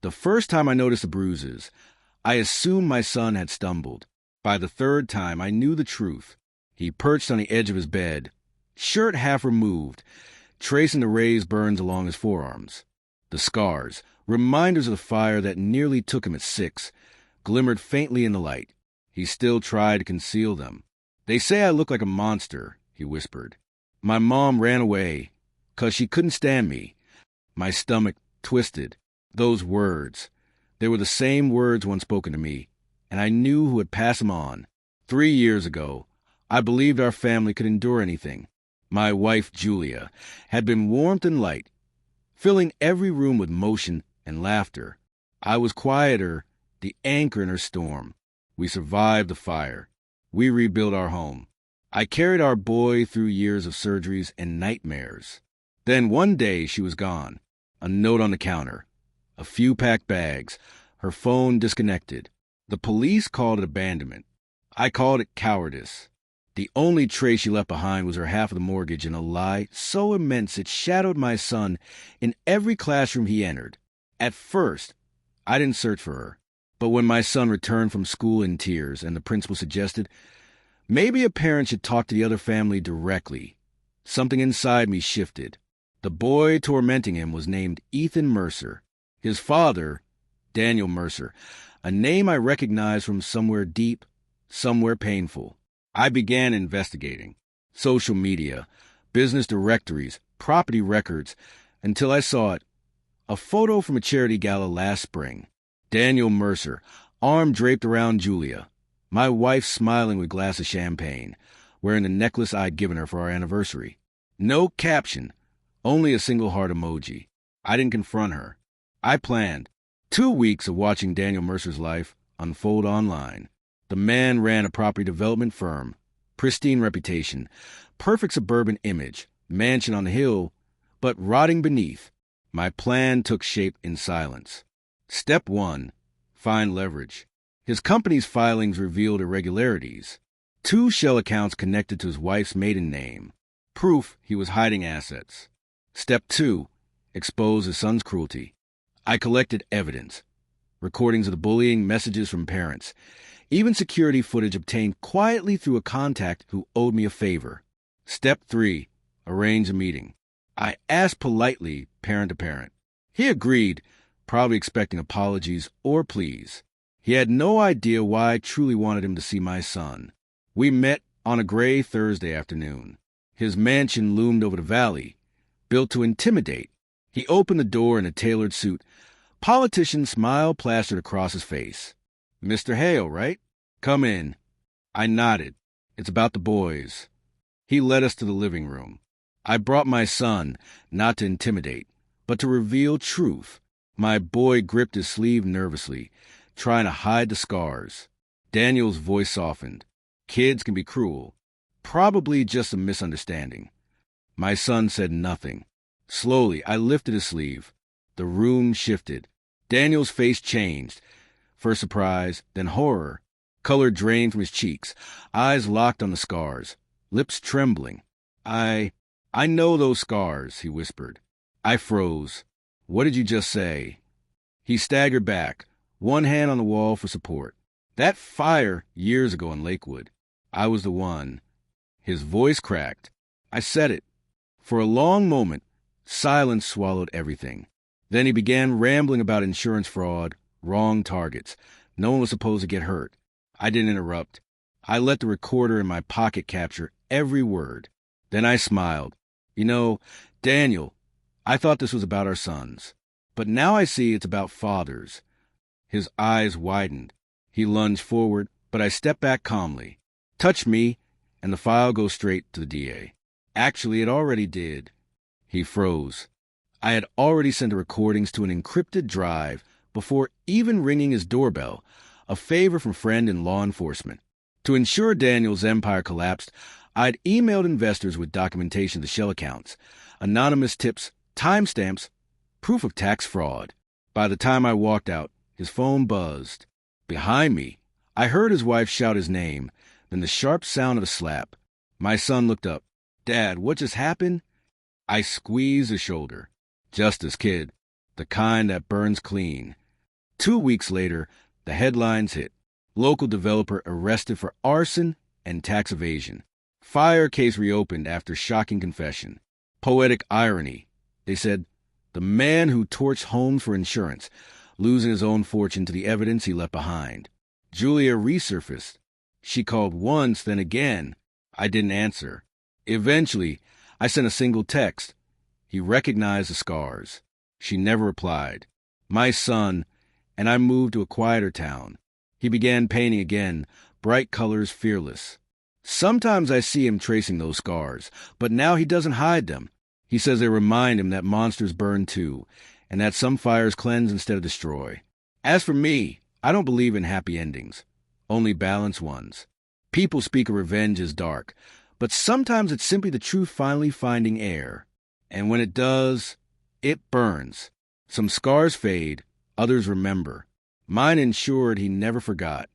The first time I noticed the bruises, I assumed my son had stumbled. By the third time, I knew the truth. He perched on the edge of his bed, shirt half removed, tracing the raised burns along his forearms. The scars, reminders of the fire that nearly took him at 6, glimmered faintly in the light. He still tried to conceal them. "They say I look like a monster," he whispered. "My mom ran away, 'cause she couldn't stand me." My stomach twisted. Those words. They were the same words once spoken to me, and I knew who had passed them on. 3 years ago, I believed our family could endure anything. My wife, Julia, had been warmth and light, filling every room with motion and laughter. I was quieter, the anchor in her storm. We survived the fire. We rebuilt our home. I carried our boy through years of surgeries and nightmares. Then one day she was gone. A note on the counter. A few packed bags. Her phone disconnected. The police called it abandonment. I called it cowardice. The only trace she left behind was her half of the mortgage and a lie so immense it shadowed my son in every classroom he entered. At first, I didn't search for her. But when my son returned from school in tears and the principal suggested, maybe a parent should talk to the other family directly, something inside me shifted. The boy tormenting him was named Ethan Mercer. His father, Daniel Mercer, a name I recognized from somewhere deep, somewhere painful. I began investigating. Social media, business directories, property records, until I saw it. A photo from a charity gala last spring. Daniel Mercer, arm draped around Julia. My wife smiling with a glass of champagne, wearing the necklace I'd given her for our anniversary. No caption, only a single heart emoji. I didn't confront her. I planned 2 weeks of watching Daniel Mercer's life unfold online. The man ran a property development firm, pristine reputation, perfect suburban image, mansion on the hill, but rotting beneath. My plan took shape in silence. Step 1, find leverage. His company's filings revealed irregularities. 2 shell accounts connected to his wife's maiden name. Proof he was hiding assets. Step 2, expose his son's cruelty. I collected evidence. Recordings of the bullying, messages from parents. Even security footage obtained quietly through a contact who owed me a favor. Step 3, arrange a meeting. I asked politely, parent to parent. He agreed, probably expecting apologies or pleas. He had no idea why I truly wanted him to see my son. We met on a gray Thursday afternoon. His mansion loomed over the valley, built to intimidate. He opened the door in a tailored suit. Politician smile plastered across his face. "Mr. Hale, right? Come in." I nodded. "It's about the boys." He led us to the living room. I brought my son, not to intimidate, but to reveal truth. My boy gripped his sleeve nervously, trying to hide the scars. Daniel's voice softened. Kids can be cruel. Probably just a misunderstanding. My son said nothing. Slowly, I lifted his sleeve. The room shifted. Daniel's face changed. First surprise, then horror. Color drained from his cheeks. Eyes locked on the scars. Lips trembling. I know those scars," he whispered. I froze. "What did you just say?" He staggered back, one hand on the wall for support. "That fire years ago in Lakewood. I was the one." His voice cracked. I said it. For a long moment, silence swallowed everything. Then he began rambling about insurance fraud, wrong targets. No one was supposed to get hurt. I didn't interrupt. I let the recorder in my pocket capture every word. Then I smiled. "You know, Daniel, I thought this was about our sons. But now I see it's about fathers." His eyes widened. He lunged forward, but I stepped back calmly. "Touch me, and the file goes straight to the DA." Actually, it already did. He froze. I had already sent the recordings to an encrypted drive before even ringing his doorbell, a favor from friend in law enforcement. To ensure Daniel's empire collapsed, I'd emailed investors with documentation of the shell accounts, anonymous tips, timestamps, proof of tax fraud. By the time I walked out, his phone buzzed. Behind me, I heard his wife shout his name, then the sharp sound of a slap. My son looked up. "Dad, what just happened?" I squeezed his shoulder. "Justice, kid. The kind that burns clean. 2 weeks later, the headlines hit. Local developer arrested for arson and tax evasion. Fire case reopened after shocking confession. Poetic irony. They said, the man who torched homes for insurance, losing his own fortune to the evidence he left behind. Julia resurfaced. She called once, then again. I didn't answer. Eventually, I sent a single text. He recognized the scars. She never replied. My son, and I moved to a quieter town. He began painting again, bright colors, fearless. Sometimes I see him tracing those scars, but now he doesn't hide them. He says they remind him that monsters burn too, and that some fires cleanse instead of destroy. As for me, I don't believe in happy endings, only balanced ones. People speak of revenge as dark, but sometimes it's simply the truth finally finding air. And when it does, it burns. Some scars fade, others remember. Mine ensured he never forgot.